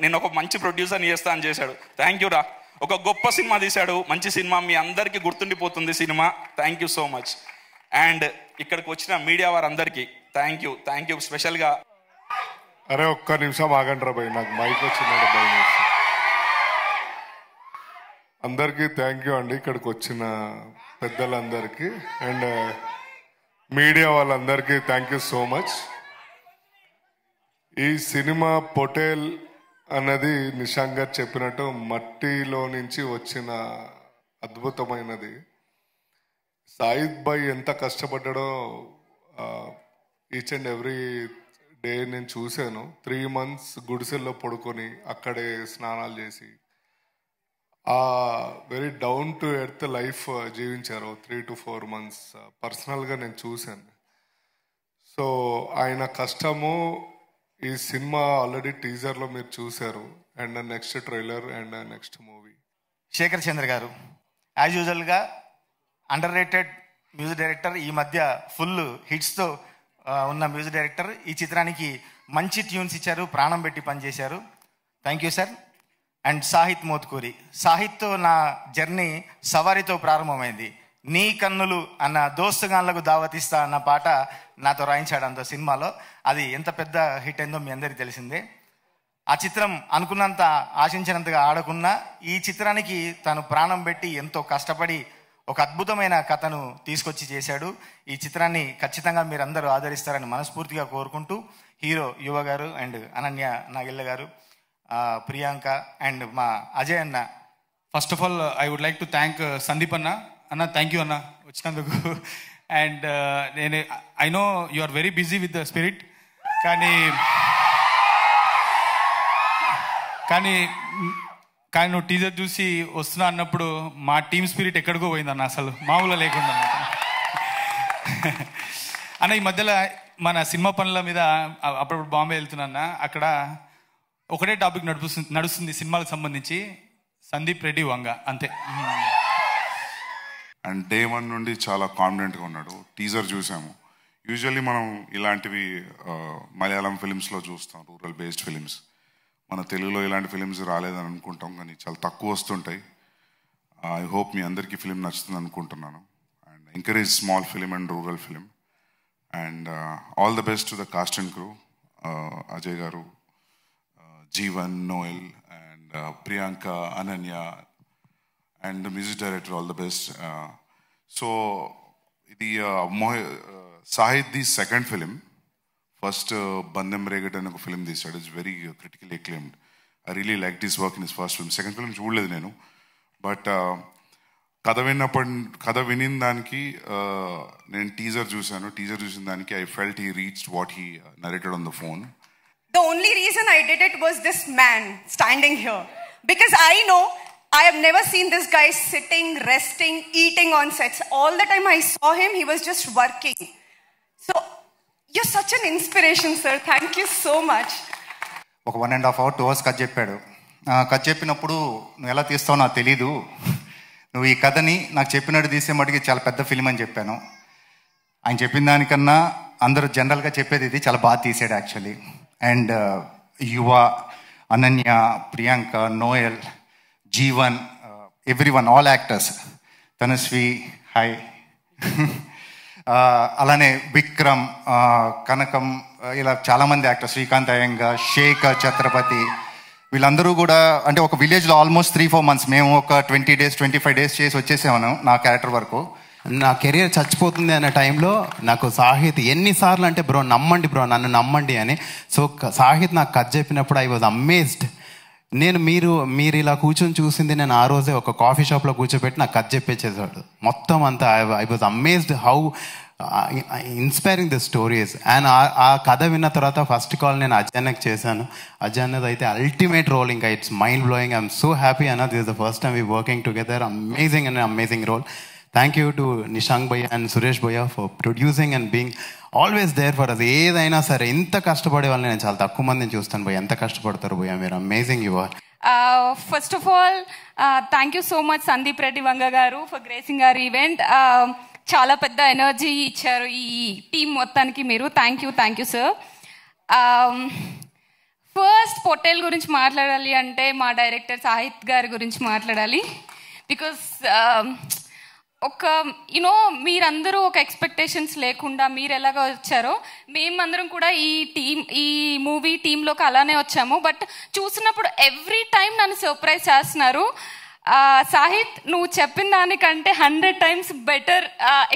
నేను ఒక మంచి ప్రొడ్యూసర్ని చేస్తా అని చేశాడు. థ్యాంక్ యూ రా. ఒక గొప్ప సినిమా తీశాడు, మంచి సినిమా, మీ అందరికీ గుర్తుండిపోతుంది cinema. Thank you so much. And ఇక్కడికి వచ్చిన మీడియా వారందరికీ థ్యాంక్ యూ స్పెషల్గా. అరే ఒక్క నిమిషం ఆగండి రా భయ్, నాకు మైక్ వచ్చినాడు భయం. అందరికీ థ్యాంక్ యూ అండి, ఇక్కడికి వచ్చిన పెద్దలందరికీ అండ్ మీడియా వాళ్ళందరికీ థ్యాంక్ యూ సో మచ్. ఈ సినిమా పొటేల్ అన్నది నిశాంక్ గారు చెప్పినట్టు మట్టిలో నుంచి వచ్చిన అద్భుతమైనది. సాయిద్ భాయ్ ఎంత కష్టపడ్డాడో ఈచ్ అండ్ ఎవ్రీ డే నేను చూశాను. 3 months గుడిసెల్లో పడుకొని అక్కడే స్నానాలు చేసి ఆ very down to earth life జీవించారు 3 to 4 months. పర్సనల్గా నేను చూశాను. సో ఆయన కష్టము ఈ సినిమా ఆల్రెడీ టీజర్లో మీరు చూశారు, and next trailer and next movie. Shekhar Chandra గారు యాజ్ యూజువల్గా అండర్ రేటెడ్ మ్యూజిక్ డైరెక్టర్, ఈ మధ్య ఫుల్ హిట్స్తో ఉన్న మ్యూజిక్ డైరెక్టర్. ఈ చిత్రానికి మంచి ట్యూన్స్ ఇచ్చారు, ప్రాణం పెట్టి పనిచేశారు. Thank you sir. And Sahith Motkuri, సాహిత్తో నా జర్నీ సవారితో ప్రారంభమైంది. నీ కన్నులు అన్న దోస్తుగాన్లకు దావతిస్తా అన్న పాట నాతో రాయించాడు అంత సినిమాలో. అది ఎంత పెద్ద హిట్ అయిందో మీ అందరికీ తెలిసిందే. ఆ చిత్రం అనుకున్నంత ఆశించినంతగా ఆడకున్నా ఈ చిత్రానికి తను ప్రాణం పెట్టి ఎంతో కష్టపడి ఒక అద్భుతమైన కథను తీసుకొచ్చి చేశాడు. ఈ చిత్రాన్ని ఖచ్చితంగా మీరు అందరూ ఆదరిస్తారని మనస్ఫూర్తిగా కోరుకుంటూ, హీరో యువ గారు అండ్ అనన్య నాగిళ్ళ గారు, ప్రియాంక అండ్ మా అజయ్ అన్న. First of all I would like to thank Sandeep అన్న థ్యాంక్ యూ అన్న వచ్చినందుకు. అండ్ నేను I know you are very busy with the spirit, కానీ నువ్వు టీజర్ చూసి వస్తున్నా అన్నప్పుడు మా టీమ్ స్పిరిట్ ఎక్కడికో పోయిందన్న, అసలు మామూలుగా లేకుండా అన్న. ఈ మధ్యలో మన సినిమా పనుల మీద అప్పుడప్పుడు బాంబే వెళ్తున్నా, అక్కడ ఒకటే టాపిక్ నడుస్తుంది సినిమాలకు సంబంధించి, సందీప్ రెడ్డి వంగ అంతే. అండ్ డే 1 నుండి చాలా కాన్ఫిడెంట్గా ఉన్నాడు. టీజర్ చూసాము. యూజువల్లీ మనం ఇలాంటివి మలయాళం ఫిలిమ్స్లో చూస్తాం, రూరల్ బేస్డ్ ఫిలిమ్స్. మన తెలుగులో ఇలాంటి ఫిలిమ్స్ రాలేదని అనుకుంటాం, కానీ చాలా తక్కువ వస్తుంటాయి. ఐ హోప్ మీ అందరికీ ఫిలిం నచ్చుతుంది అనుకుంటున్నాను. And encourage small film and rural film. And all the best to the cast and crew, Ajay గారు, Jeevan, Noel and Priyanka, Ananya and music director, all the best. So ఇది Sahith the second film. First Bandem Regat అని ఒక ఫిలిం తీశాడు, it's very critical acclaimed. I really like this work in his first film. Second film చూడలేదు నేను, బట్ కథ వినిన దానికి నేను టీజర్ చూశాను. టీజర్ చూసిన దానికి I felt he reached what he narrated on the phone. The only reason I did it was this man standing here, because I know I have never seen this guy sitting, resting, eating on sets. All the time I saw him, he was just working. So you're such an inspiration, sir. Thank you so much. ఒక 1.5 hours 2 hours కథ చెప్పాడు. కథ చెప్పినప్పుడు నువ్వు ఎలా తీస్తావో నాకు తెలీదు, నువ్వు ఈ కథని నాకు చెప్పినట్టు తీసే మటుకి చాలా పెద్ద ఫిలిం అని చెప్పాను. ఆయన చెప్పిన దానికన్నా అందరూ జనరల్గా చెప్పేది ఇది చాలా బాగా తీసాడు యాక్చువల్లీ. అండ్ యువ, Ananya, Priyanka, Noel, Jeevan, every one, all actors, Tanushree, hi, అలానే విక్రమ్, కనకం, ఇలా చాలామంది యాక్టర్స్, శ్రీకాంత్ అయ్యంగా, శేఖర్, ఛత్రపతి, వీళ్ళందరూ కూడా అంటే ఒక విలేజ్లో ఆల్మోస్ట్ 3-4 months, మేము ఒక 20 days 25 days చేసి వచ్చేసాము నా క్యారెక్టర్ వరకు. నా కెరియర్ చచ్చిపోతుంది అనే టైంలో నాకు సాహిత్ ఎన్నిసార్లు అంటే బ్రో నమ్మండి బ్రో, నన్ను నమ్మండి అని. సో సాహిత్ నాకు కథ చెప్పినప్పుడు ఐ వాజ్ అమేజ్డ్. నేను మీరు ఇలా కూర్చొని చూసింది నేను ఆ రోజే ఒక కాఫీ షాప్లో కూర్చోబెట్టి నాకు కథ చెప్పేసేసాడు మొత్తం అంతా. I was amazed how inspiring the stories. And ఆ కథ విన్న తర్వాత ఫస్ట్ కాల్ నేను అజయన్నకి చేశాను. అజయన్నది అయితే అల్టిమేట్ రోల్, ఇంకా it's mind blowing. I'm so happy అన్న, this is the first time we working together. Amazing and amazing role. Thank you to Nishank భయ్య అండ్ సురేష్ భయ్య for producing and being always there for us. ఏదైనా సరే ఇంత కష్టపడే వాళ్ళని నేను చాలా తక్కువ మందిని చూస్తాను భయ్య, ఎంత కష్టపడతారు భయ్య మీరు. Amazing you are. First of all thank you so much Sandeep Reddy Vanga గారు ఫర్ గ్రేసింగ్ అవర్ ఈవెంట్. చాలా పెద్ద ఎనర్జీ ఇచ్చారు ఈ టీం మొత్తానికి మీరు. Thank you sir. First Pottel గురించి మాట్లాడాలి అంటే మా డైరెక్టర్ సాహిత్ గారి గురించి మాట్లాడాలి. బికాస్ ఒక యూనో మీరందరూ ఒక ఎక్స్పెక్టేషన్స్ లేకుండా మీరు ఎలాగ వచ్చారో మేమందరం కూడా ఈ మూవీ టీంలోకి అలానే వచ్చాము. బట్ చూసినప్పుడు ఎవ్రీ టైం నన్ను సర్ప్రైజ్ చేస్తున్నారు. సాహిత్ నువ్వు చెప్పిన దానికంటే 100 times బెటర్,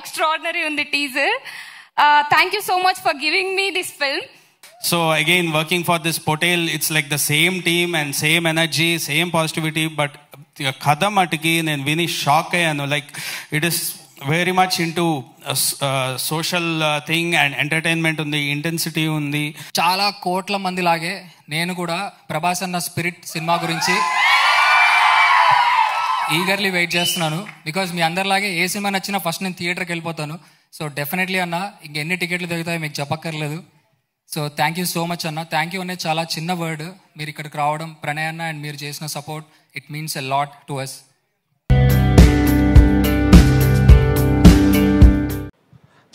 ఎక్స్ట్రాడినరీ ఉంది teaser. Thank you so much for giving me this film. So again, working for this Potel, it's like the same team and same energy, same positivity. But Khada matiki nen vini shock ayanu. Like it is very much into social thing and entertainment undi, intensity undi. చాలా కోట్ల మంది లాగే నేను కూడా ప్రభాస్ అన్న స్పిరిట్ సినిమా గురించి ఈగర్లీ వెయిట్ చేస్తున్నాను. బికాజ్ మీ అందరిలాగే ఏ సినిమా నచ్చినా ఫస్ట్ నేను థియేటర్కి వెళ్ళిపోతాను. సో డెఫినెట్లీ అన్న ఇంకెన్ని టికెట్లు దొరుకుతాయో మీకు చెప్పక్కర్లేదు. So thank you so much అన్న. థ్యాంక్ యూ అనేది చాలా చిన్న వర్డ్. మీరు ఇక్కడికి రావడం, ప్రణయ్ అన్న అండ్ మీరు చేసిన support, it means a lot to us.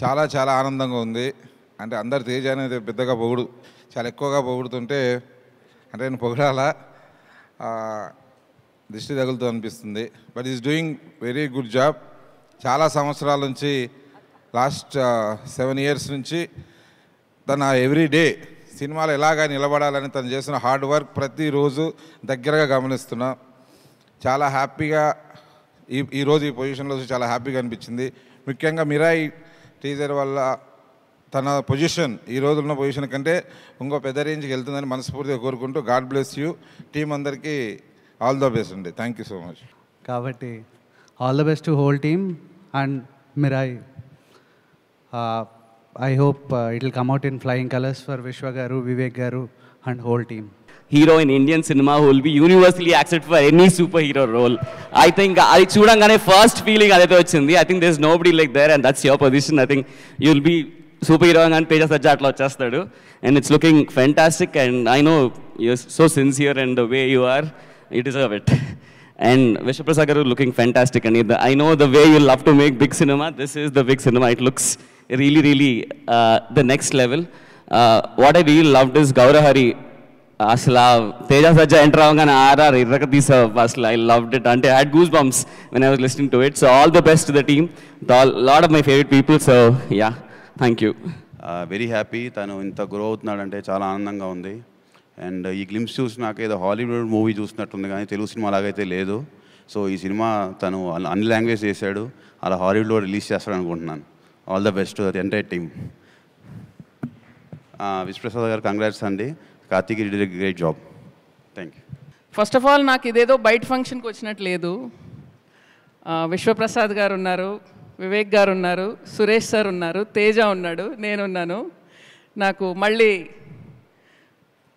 చాలా చాలా ఆనందంగా ఉంది. అంటే అందరు తేజ అనేది పెద్దగా చాలా ఎక్కువగా పొగుడుతుంటే అంటే నేను పొగడాలా దిష్టి తగులుతూ అనిపిస్తుంది. But is doing very good job. చాలా సంవత్సరాల నుంచి లాస్ట్ 7 years నుంచి తన ఎవ్రీ డే సినిమాలు ఎలాగా నిలబడాలని తను చేసిన హార్డ్ వర్క్ ప్రతిరోజు దగ్గరగా గమనిస్తున్నా. చాలా హ్యాపీగా ఈరోజు ఈ పొజిషన్లో చాలా హ్యాపీగా అనిపించింది. ముఖ్యంగా మిరాయి టీజర్ వల్ల తన పొజిషన్ ఈ రోజు ఉన్న పొజిషన్ కంటే ఇంకో పెద్ద రేంజ్కి వెళ్తుందని మనస్ఫూర్తిగా కోరుకుంటూ గాడ్ బ్లెస్ యూ. టీం అందరికీ ఆల్ ద బెస్ట్ అండి. Thank you so much. కాబట్టి all the best to whole team and Mirai. I hope it will come out in flying colors for Vishwa Garu, Vivek Garu and whole team. Hero in Indian cinema who will be universally accepted for any superhero role. I think I chudangane first feeling adayithe vachindi. I think there's nobody like there and that's your position. I think you'll be superhero and Teja Sajja atla vachestadu and it's looking fantastic and I know you're so sincere and the way you are, you deserve it. And Vishwa Prasad Garu looking fantastic and I know the way you love to make big cinema. This is the big cinema. It looks really the next level. What I really loved is Gaurahari. Asla Teja Sajja enter avagane RR irraka disa asla I loved it and I had goosebumps when I was listening to it. So all the best to the team. A lot of my favorite people. So yeah, thank you. Very happy tanu inta grow అవుతున్నాడంటే చాలా ఆనందంగా ఉంది. అండ్ ఈ గ్లిమ్స్ చూసినాక ఏదో హాలీవుడ్ మూవీ చూసినట్టుంది కానీ తెలుగు సినిమా లాగైతే లేదు. సో ఈ సినిమా తను అన్ని లాంగ్వేజ్ చేశాడు, అలా హాలీవుడ్లో రిలీజ్ చేస్తాడు అనుకుంటున్నాను. All the best to the entire team. Vishwaprasad గారు కంగ్రాట్స్ అండి. Karthik did a great job. Thank you. First of all నాకు ఇదేదో బయట ఫంక్షన్కి వచ్చినట్టు లేదు. విశ్వప్రసాద్ గారు ఉన్నారు, వివేక్ గారు ఉన్నారు, సురేష్ సార్ ఉన్నారు, తేజ ఉన్నాడు, నేనున్నాను. నాకు మళ్ళీ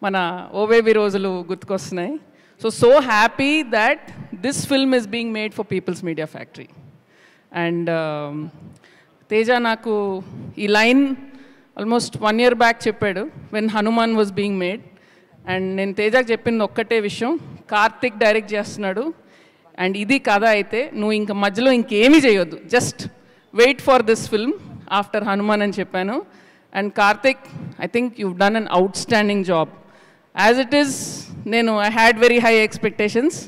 మన ఓబేబీ రోజులు గుర్తుకొస్తున్నాయి. So happy that this film is being made for peoples media factory. And Teja నాకు ఈ లైన్ ఆల్మోస్ట్ 1 year బ్యాక్ చెప్పాడు when Hanuman was being made. And నేను తేజాకి చెప్పింది ఒక్కటే విషయం, కార్తిక్ డైరెక్ట్ చేస్తున్నాడు అండ్ ఇది కథ అయితే నువ్వు ఇంక మధ్యలో ఇంకేమీ చేయొద్దు, just wait for this film after Hanuman అని చెప్పాను. And Karthik, I think you've done an outstanding job. As it is నేను I had very high expectations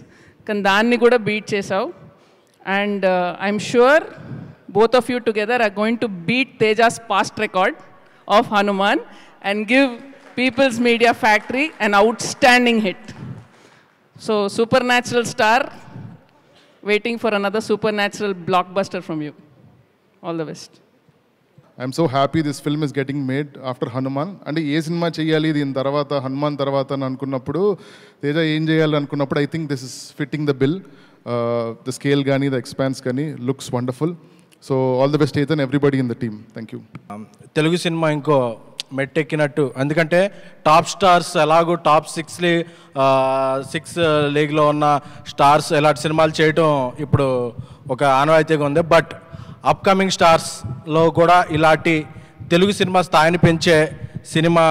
కానీ దాన్ని కూడా బీట్ చేసావు. And I'm sure both of you together are going to beat Teja's past record of Hanuman and give People's Media Factory an outstanding hit. So supernatural star, waiting for another supernatural blockbuster from you. All the best. I'm so happy this film is getting made after Hanuman. And A cinema చేయాలి దీని తర్వాత హనుమాన్ తర్వాత అని అనుకున్నప్పుడు తేజ ఏం చేయాలి అనుకున్నప్పుడు I think this is fitting the bill. The scale కానీ the expanse కానీ looks wonderful. So all the best Teza and everybody in the team. Thank you. Telugu cinema ఇంకో మెట్టెక్కినట్టు, ఎందుకంటే టాప్ స్టార్స్ ఎలాగో టాప్ 6 లీగ్లో ఉన్న స్టార్స్ ఇలాంటి సినిమాలు చేయటం ఇప్పుడు ఒక ఆనవాయితీగా ఉంది. బట్ అప్కమింగ్ స్టార్స్లో కూడా ఇలాంటి తెలుగు సినిమా స్థాయిని పెంచే సినిమా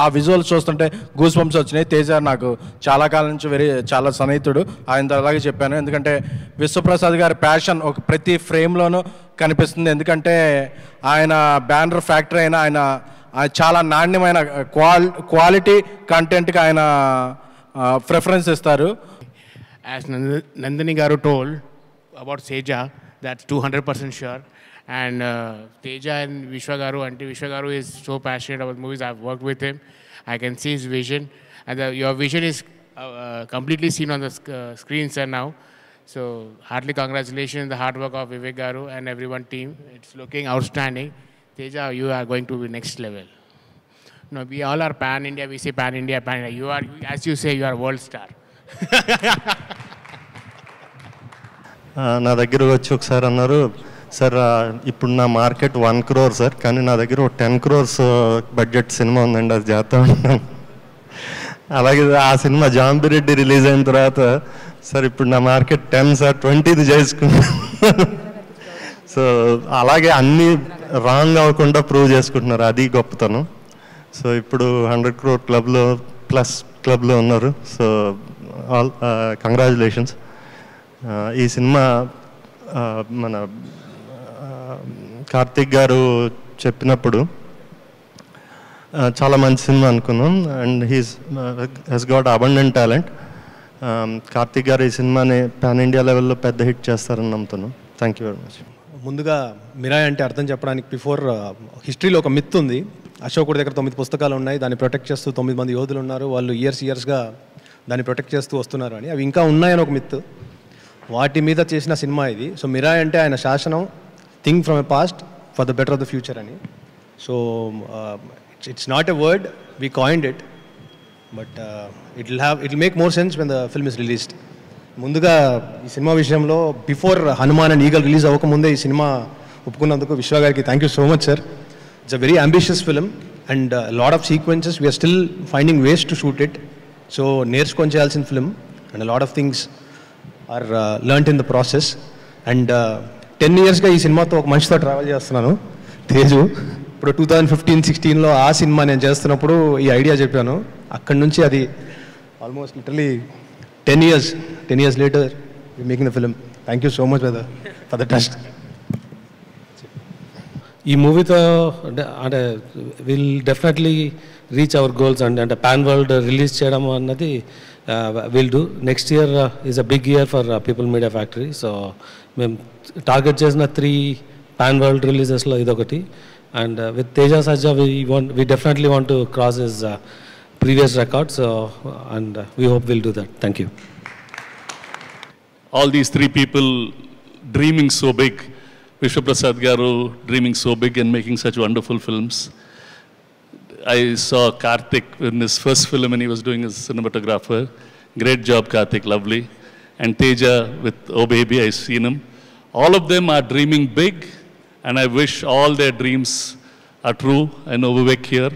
ఆ విజువల్స్ చూస్తుంటే గూస్ బంప్స్ వచ్చినాయి. తేజ నాకు చాలా కాలం నుంచి చాలా సన్నిహితుడు, ఆయనతో అలాగే చెప్పాను. ఎందుకంటే విశ్వప్రసాద్ గారి ప్యాషన్ ఒక ప్రతి ఫ్రేమ్లోనూ కనిపిస్తుంది. ఎందుకంటే ఆయన బ్యానర్ ఫ్యాక్టరీ అయినా ఆయన చాలా నాణ్యమైన క్వాలిటీ కంటెంట్కి ఆయన ప్రిఫరెన్స్ ఇస్తారు. As Nandini Garu told about Seja, that's 200% sure. And Teja and Vishwa Garu, Auntie Vishwa Garu is so passionate about movies. I've worked with him. I can see his vision. And your vision is completely seen on the screen, sir, now. So heartily congratulations, the hard work of Vivek Garu and everyone team. It's looking outstanding. Teja, you are going to be next level. No, we all are pan-India. We say pan-India, pan-India. You are, as you say, you are world star. నా దగ్గర వచ్చి ఒకసారి అన్నారు, సార్ ఇప్పుడు నా మార్కెట్ 1 crore సార్, కానీ నా దగ్గర 10 crores బడ్జెట్ సినిమా ఉందండి, అది చేస్తా ఉన్నాను. అలాగే ఆ సినిమా జాంబిరెడ్డి రిలీజ్ అయిన తర్వాత సార్ ఇప్పుడు నా మార్కెట్ 10 సార్, 20 చేసుకున్నాను. సో అలాగే అన్నీ రాంగ్ అవ్వకుండా ప్రూవ్ చేసుకుంటున్నారు, అది గొప్పతనం. సో ఇప్పుడు 100 crore క్లబ్లో ఉన్నారు. So all congratulations. ఈ సినిమా మన కార్తిక్ గారు చెప్పినప్పుడు చాలా మంచి సినిమా అనుకున్నాం. And he's got abundant talent. Karthik garu ఈ సినిమాని పాన్ ఇండియా లెవెల్లో పెద్ద హిట్ చేస్తారని నమ్ముతున్నాం. Thank you very much. ముందుగా మిరాయ్ అంటే అర్థం చెప్పడానికి బిఫోర్ హిస్టరీలో ఒక మిత్ ఉంది. అశోకుడి దగ్గర 9 పుస్తకాలు ఉన్నాయి, దాన్ని ప్రొటెక్ట్ చేస్తూ 9 మంది యోధులు ఉన్నారు, వాళ్ళు ఇయర్స్గా దాన్ని ప్రొటెక్ట్ చేస్తూ వస్తున్నారు అని. అవి ఇంకా ఉన్నాయని ఒక మిత్, వాటి మీద చేసిన సినిమా ఇది. సో మిరాయ్ అంటే ఆయన శాసనం, think from a past for the better of the future అని. So it's not a word, we coined it, but it will make more sense when the film is released. ముందుగా ఈ సినిమా విషయంలో before Hanuman and Eagle release అవ్వకముందే ఈ సినిమా ఒప్పుకున్నందుకు విశ్వ గారికి thank you so much sir. It's a very ambitious film and lot of sequences we are still finding ways to shoot it. So నేర్చుకొని చేయాల్సిన film and lot of things are learned in the process. And 10 yearsగా ఈ సినిమాతో ఒక మనిషితో ట్రావెల్ చేస్తున్నాను, తేజు. ఇప్పుడు 2015-16లో ఆ సినిమా నేను చేస్తున్నప్పుడు ఈ ఐడియా చెప్పాను. అక్కడి నుంచి అది almost literally 10 years later we're making the film. Thank you so much for the trust. ఈ మూవీతో అంటే will definitely reach our goals అంటే పాన్ వరల్డ్ రిలీజ్ చేయడం అన్నది will do. Next year is a big year for people media factory. So మేము టార్గెట్ చేసిన 3 పాన్ వరల్డ్ రిలీజెస్లో ఇదొకటి. And with Teja Sajja we definitely want to cross his previous records, and we hope we'll do that. Thank you. All these 3 people dreaming so big. Vishwa Prasad Garu dreaming so big and making such wonderful films. I saw Karthik in his first film when he was doing his cinematographer. Great job, Karthik, lovely. And Teja with Oh Baby, I've seen him. All of them are dreaming big, and I wish all their dreams are true. I know Vivek here,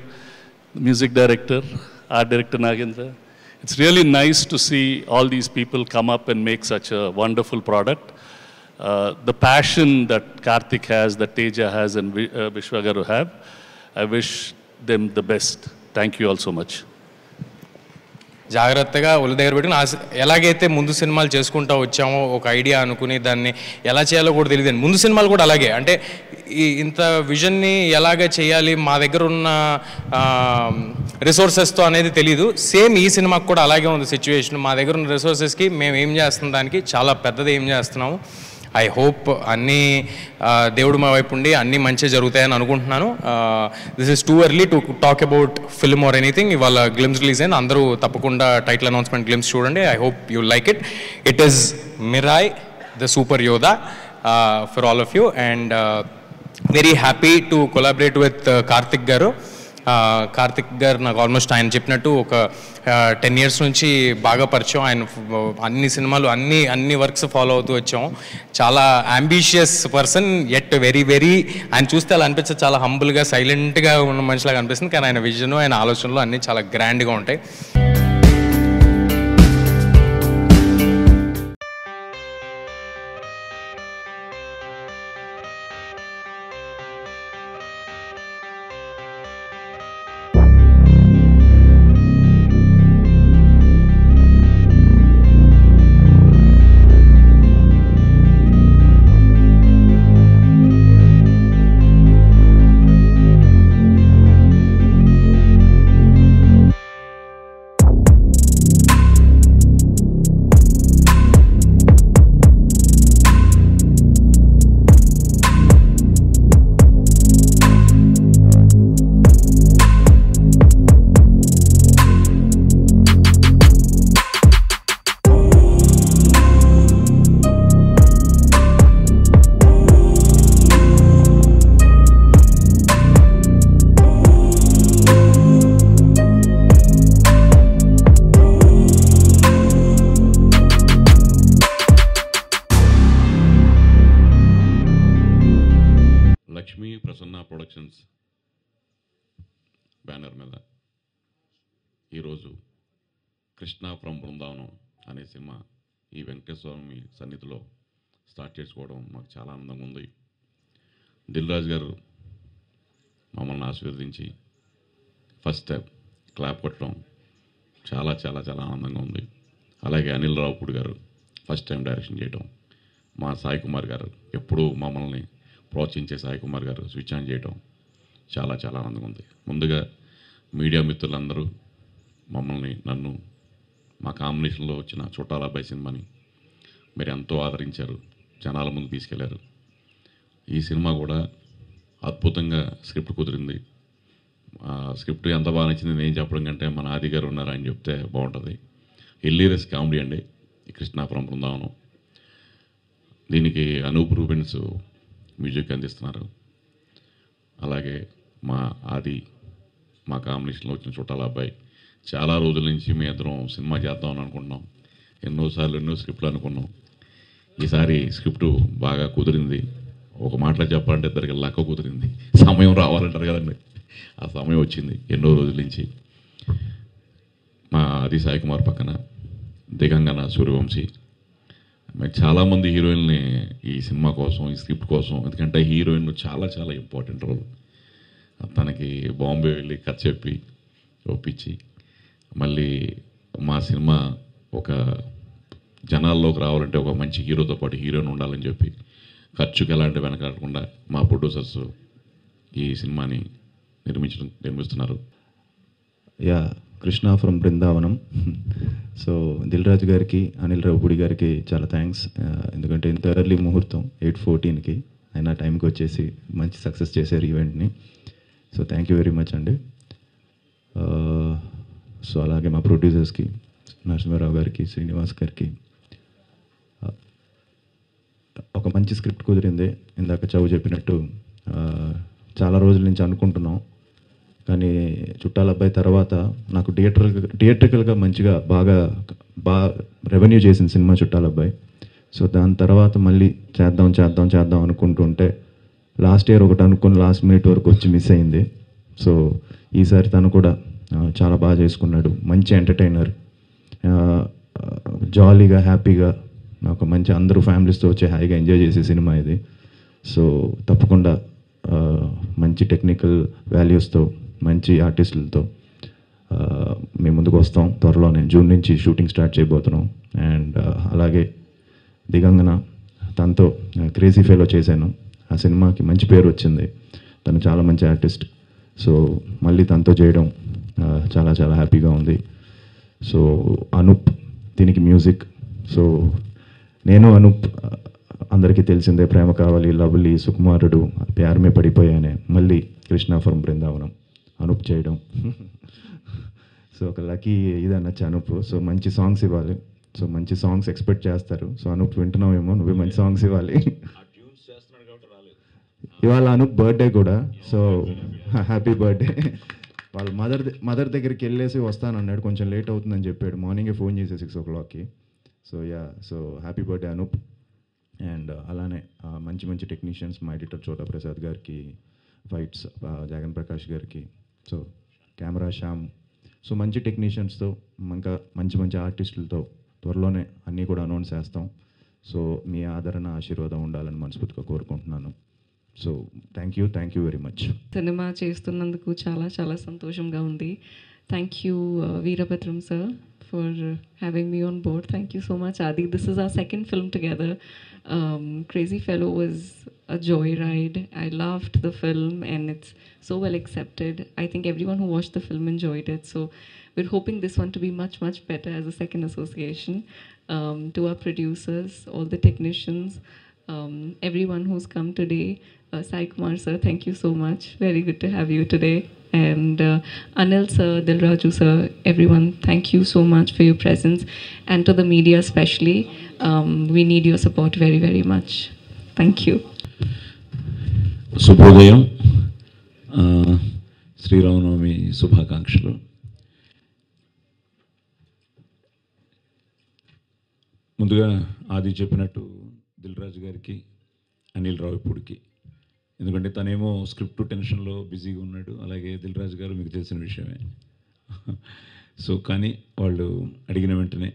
the music director, art director Nagendra. It's really nice to see all these people come up and make such a wonderful product. The passion that Karthik has, that Teja has, and Vishwa Garu have, I wish them the best. Thank you all so much. జాగ్రత్తగా ఒళ్ళ దగ్గర పెట్టుకుని ఎలాగైతే ముందు సినిమాలు చేసుకుంటూ వచ్చామో ఒక ఐడియా అనుకుని దాన్ని ఎలా చేయాలో కూడా తెలియదు. ముందు సినిమాలు కూడా అలాగే, అంటే ఇంత విజన్ని ఎలాగ చేయాలి మా దగ్గర ఉన్న రిసోర్సెస్తో అనేది తెలీదు. సేమ్ ఈ సినిమాకి కూడా అలాగే ఉంది సిచ్యువేషన్. మా దగ్గర ఉన్న రిసోర్సెస్కి మేము ఏం చేస్తున్నాం, దానికి చాలా పెద్దది ఏం చేస్తున్నాము ఐ హోప్ అన్నీ దేవుడు మా వైపు ఉండి అన్నీ మంచిగా జరుగుతాయని అనుకుంటున్నాను. This is too early to talk about film or anything. ఇవాళ గ్లిమ్స్ రిలీజ్ అయింది, అందరూ తప్పకుండా టైటిల్ అనౌన్స్మెంట్ గ్లిమ్స్ చూడండి. I hope you like it. It is Mirai the super yodha for all of you, and very happy to collaborate with Karthik గారు. కార్తిక్ గారు నాకు ఆల్మోస్ట్ ఆయన చెప్పినట్టు ఒక 10 years నుంచి బాగా పరిచయం. ఆయన అన్ని సినిమాలు అన్ని వర్క్స్ ఫాలో అవుతూ వచ్చాము. చాలా అంబిషియస్ పర్సన్, ఎట్ వెరీ ఆయన చూస్తే అలా అనిపిస్తుంది, చాలా హంబుల్గా సైలెంట్గా ఉన్న మనిషిలాగా అనిపిస్తుంది. కానీ ఆయన విజన్, ఆయన ఆలోచనలు అన్నీ చాలా గ్రాండ్గా ఉంటాయి. లక్ష్మీ ప్రసన్న ప్రొడక్షన్స్ బ్యానర్ మీద ఈరోజు కృష్ణ ఫ్రమ్ బృందావనం అనే సినిమా ఈ వెంకటేశ్వర స్వామి సన్నిధిలో స్టార్ట్ చేసుకోవడం మాకు చాలా ఆనందంగా ఉంది. దిల్ రాజు గారు మమ్మల్ని ఆశీర్వదించి ఫస్ట్ క్లాప్ కొట్టడం చాలా చాలా చాలా ఆనందంగా ఉంది. అలాగే అనిల్ రావుపూడి గారు ఫస్ట్ టైం డైరెక్షన్ చేయడం, మా సాయి కుమార్ గారు ఎప్పుడూ మమ్మల్ని ప్రోత్సహించే సాయి కుమార్ గారు స్విచ్ ఆన్ చేయడం చాలా చాలా ఆనందంగా ఉంది. ముందుగా మీడియా మిత్రులందరూ నన్ను మా కాంబినేషన్లో వచ్చిన చుట్టాల అబ్బాయి సినిమాని మీరు ఎంతో ఆదరించారు, జనాల ముందు తీసుకెళ్లారు. ఈ సినిమా కూడా అద్భుతంగా స్క్రిప్ట్ కుదిరింది. స్క్రిప్ట్ ఎంత బాగా నచ్చింది నేను చెప్పడం కంటే మన ఆది గారు ఉన్నారు ఆయన చెప్తే బాగుంటుంది. హిల్లీరియస్ కామెడీ అండి ఈ కృష్ణ ఫ్రమ్ బృందావనం. దీనికి అనూప్ రూబెన్స్ మ్యూజిక్ అందిస్తున్నారు. అలాగే మా ఆది, మా కాంబినేషన్లో వచ్చిన చుట్టాల అబ్బాయి. చాలా రోజుల నుంచి మీ ఇద్దరం సినిమా చేద్దామని అనుకుంటున్నాం. ఎన్నోసార్లు ఎన్నో స్క్రిప్ట్లు అనుకున్నాం. ఈసారి స్క్రిప్టు బాగా కుదిరింది. ఒక మాటలో చెప్పాలంటే ఇద్దరికి లక్క కుదిరింది. సమయం రావాలంటారు కదండి, ఆ సమయం వచ్చింది ఎన్నో రోజుల నుంచి. మా ఆది సాయి కుమార్ పక్కన దిగంగన సూర్యవంశీ, చాలామంది హీరోయిన్ని ఈ సినిమా కోసం, ఈ స్క్రిప్ట్ కోసం, ఎందుకంటే హీరోయిన్ చాలా చాలా ఇంపార్టెంట్ రోల్. తనకి బాంబే వెళ్ళి కథ చెప్పి ఒప్పించి మళ్ళీ మా సినిమా ఒక జనాల్లోకి రావాలంటే ఒక మంచి హీరోతో పాటు హీరోయిన్ ఉండాలని చెప్పి ఖర్చుకి ఎలాంటి వెనకాడకుండా మా ప్రొడ్యూసర్స్ ఈ సినిమాని నిర్మిస్తున్నారు. Yeah, Krishna from Brindavanam. So Dil Raju గారికి, అనిల్ రావుపూడి గారికి చాలా థ్యాంక్స్. ఎందుకంటే ఇంత ఎర్లీ ముహూర్తం 8:14కి ఆయన టైంకి వచ్చేసి మంచి సక్సెస్ చేశారు ఈవెంట్ని. So thank you very much అండి. సో అలాగే మా ప్రొడ్యూసర్స్కి నరసింహారావు గారికి, శ్రీనివాస్ గారికి. ఒక మంచి స్క్రిప్ట్ కుదిరింది. ఇందాక చౌ చెప్పినట్టు చాలా రోజుల నుంచి అనుకుంటున్నాం, కానీ చుట్టాల అబ్బాయి తర్వాత నాకు థియేట్రికల్గా మంచిగా బాగా రెవెన్యూ చేసిన సినిమా చుట్టాల అబ్బాయి. సో దాని తర్వాత మళ్ళీ చేద్దాం అనుకుంటుంటే లాస్ట్ ఇయర్ ఒకటి అనుకుని లాస్ట్ మినిట్ వరకు వచ్చి మిస్ అయింది. సో ఈసారి తను కూడా చాలా బాగా చేసుకున్నాడు. మంచి ఎంటర్టైనర్, జాలీగా హ్యాపీగా నాకు మంచి అందరూ ఫ్యామిలీస్తో వచ్చి హాయిగా ఎంజాయ్ చేసే సినిమా ఇది. సో తప్పకుండా మంచి టెక్నికల్ వాల్యూస్తో, మంచి ఆర్టిస్టులతో మేము ముందుకు వస్తాం. త్వరలోనే జూన్ నుంచి షూటింగ్ స్టార్ట్ చేయబోతున్నాం. అండ్ అలాగే దిగంగన, తనతో క్రేజీ ఫెలో చేశాను. ఆ సినిమాకి మంచి పేరు వచ్చింది. తను చాలా మంచి ఆర్టిస్ట్. సో మళ్ళీ తనతో చేయడం చాలా చాలా హ్యాపీగా ఉంది. సో అనూప్ దీనికి మ్యూజిక్. సో నేను అనూప్ అందరికీ తెలిసిందే ప్రేమ కావాలి, లవ్లీ, సుకుమారుడు, ప్యారమే పడిపోయానే, మళ్ళీ కృష్ణ ఫ్రమ్ బృందావనం అనూప్ చేయడం. సో ఒక లక్కీ ఇదన్నచ్చు అనూప్. సో మంచి సాంగ్స్ ఇవ్వాలి. సో మంచి సాంగ్స్ ఎక్స్పెక్ట్ చేస్తారు. సో అనూప్ వింటున్నావేమో, నువ్వే మంచి సాంగ్స్ ఇవ్వాలి. ఇవాళ అనూప్ బర్త్డే కూడా. So happy birthday. వాళ్ళ మదర్ దగ్గరికి వెళ్ళేసి వస్తానన్నాడు, కొంచెం లేట్ అవుతుందని చెప్పాడు. మార్నింగే ఫోన్ చేసి 6 o'clockకి. So so happy birthday Anoop. And అలానే మంచి మంచి టెక్నీషియన్స్, మా ఎడిటర్ చోటా ప్రసాద్ గారికి, ఫైట్స్ జగన్ ప్రకాష్ గారికి, సో కెమెరా శ్యామ్. సో మంచి టెక్నీషియన్స్తో, ఇంకా మంచి మంచి ఆర్టిస్టులతో త్వరలోనే అన్నీ కూడా అనౌన్స్ చేస్తాం. సో మీ ఆదరణ, ఆశీర్వాదం ఉండాలని మనస్ఫూర్తిగా కోరుకుంటున్నాను. So thank you very much. Cinema చేస్తున్నందుకు చాలా చాలా సంతోషంగా ఉంది. Thank you Veerabhadram sir for having me on board. Thank you so much, Adi. This is our second film together. Crazy Fellow was a joyride. I loved the film and it's so well accepted. I think everyone who watched the film enjoyed it. So we're hoping this one to be much, much better as a second association. To our producers, all the technicians, everyone who's come today. Sai Kumar sir, thank you so much. Very good to have you today. And Anil sir, Dilraju sir, everyone, thank you so much for your presence. And to the media especially, we need your support very, very much. Thank you. శుభోదయం. శ్రీరామనవమి శుభాకాంక్షలు. ముందుగా ఆది చెప్పినట్టు దిల్రాజు గారికి, అనిల్ రావిపూడికి, ఎందుకంటే తనేమో స్క్రిప్ట్ టెన్షన్లో బిజీగా ఉన్నాడు. అలాగే దిల్రాజు గారు మీకు తెలిసిన విషయమే. సో కానీ వాళ్ళు అడిగిన వెంటనే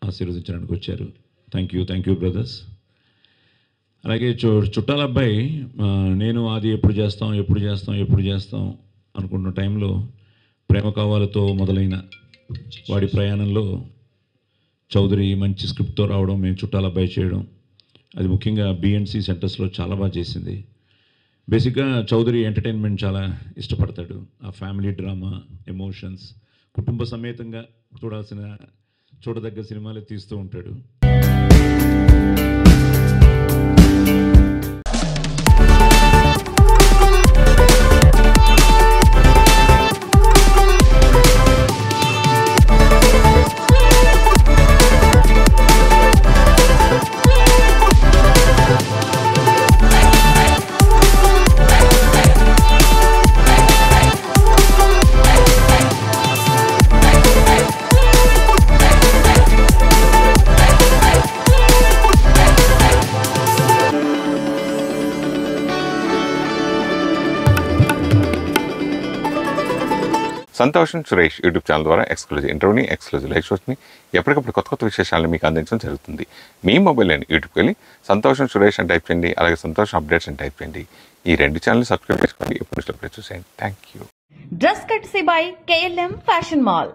ఆశీర్వదించడానికి వచ్చారు. Thank you brothers. అలాగే చుట్టాల అబ్బాయి, నేను అది ఎప్పుడు చేస్తాం అనుకుంటున్న టైంలో ప్రేమ కావాలతో మొదలైన వాడి ప్రయాణంలో చౌదరి మంచి స్క్రిప్ట్తో రావడం, మేము చుట్టాల అబ్బాయి చేయడం, అది ముఖ్యంగా B&C సెంటర్స్లో చాలా బాగా చేసింది. బేసిక్గా చౌదరి ఎంటర్టైన్మెంట్ చాలా ఇష్టపడతాడు. ఆ ఫ్యామిలీ డ్రామా, ఎమోషన్స్, కుటుంబ సమేతంగా చూడదగ్గ సినిమాలే తీస్తూ ఉంటాడు. సంతోషం సురేష్ యూట్యూబ్ ఛానల్ ద్వారా ఎక్స్క్లూజివ్ ఇంటర్వ్యూని, ఎక్స్క్లూజివ్ లైవ్ షోస్ని, ఎప్పటికప్పుడు కొత్త విశేషాలను మీకు అందించడం జరుగుతుంది. మీ మొబైల్ అని యూట్యూబ్కి వెళ్ళి సంతోషం సురేష్ అని టైప్ చేయండి. అలాగే సంతోషం అప్డేట్స్ అని టైప్ చేయండి. ఈ 2 ఛానల్ సబ్స్క్రైబ్ చేసుకోండి. ఎప్పుడు చూసేయండి. Thank you. Dress కట్సీ by KLM fashion mall.